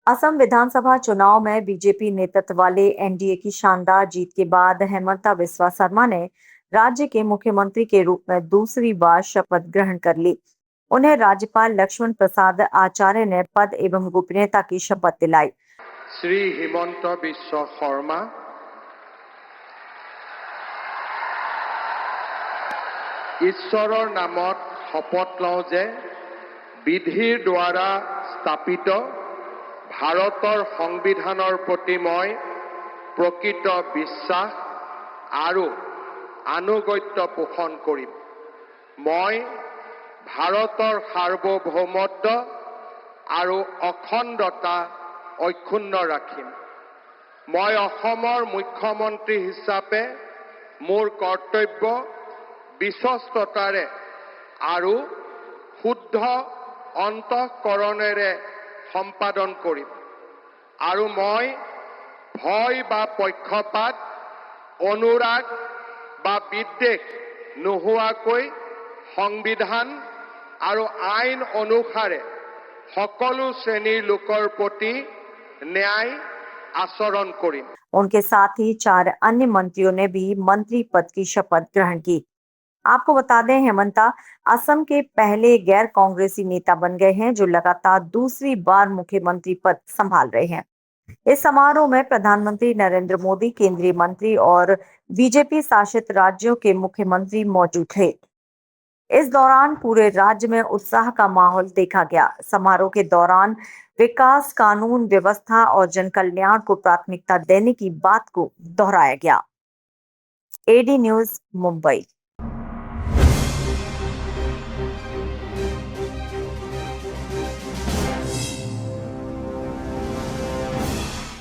असम विधानसभा चुनाव में बीजेपी नेतृत्व वाले एनडीए की शानदार जीत के बाद हेमंता बिस्वा शर्मा ने राज्य के मुख्यमंत्री के रूप में दूसरी बार शपथ ग्रहण कर ली। उन्हें राज्यपाल लक्ष्मण प्रसाद आचार्य ने पद एवं गोपनीयता की शपथ दिलाई। श्री हेमंत बिस्वा शर्मा ঈশ্বৰৰ নামত শপত লওঁ যে বিধিৰ দ্বাৰা স্থাপিত ভাৰতৰ সংবিধানৰ প্ৰতি মই প্ৰকৃত বিশ্বাস আৰু আনুগত্য পোষণ কৰিম। মই ভাৰতৰ সাৰ্বভৌমত্ব আৰু অখণ্ডতা অক্ষুণ্ণ ৰাখিম। মই অসমৰ মুখ্যমন্ত্ৰী হিচাপে মোৰ কৰ্তব্য বিশ্বস্ততাৰে আৰু শুদ্ধ অন্তঃকৰণেৰে সম্পাদন কৰিম আৰু মই ভয় বা পক্ষপাত অনুৰাগ বা বিদ্বেষ নোহোৱাকৈ সংবিধান আৰু আইন অনুসাৰে সকলো শ্ৰেণীৰ লোকৰ প্ৰতি ন্যায় आचरण करें। उनके साथ ही 4 अन्य मंत्रियों ने भी मंत्री पद की शपथ ग्रहण की। आपको बता दें, हेमंता असम के पहले गैर कांग्रेसी नेता बन गए हैं जो लगातार दूसरी बार मुख्यमंत्री पद संभाल रहे हैं। इस समारोह में प्रधानमंत्री नरेंद्र मोदी, केंद्रीय मंत्री और बीजेपी शासित राज्यों के मुख्यमंत्री मौजूद थे। इस दौरान पूरे राज्य में उत्साह का माहौल देखा गया। समारोह के दौरान विकास, कानून व्यवस्था और जन कल्याण को प्राथमिकता देने की बात को दोहराया गया। एडी न्यूज़, मुंबई।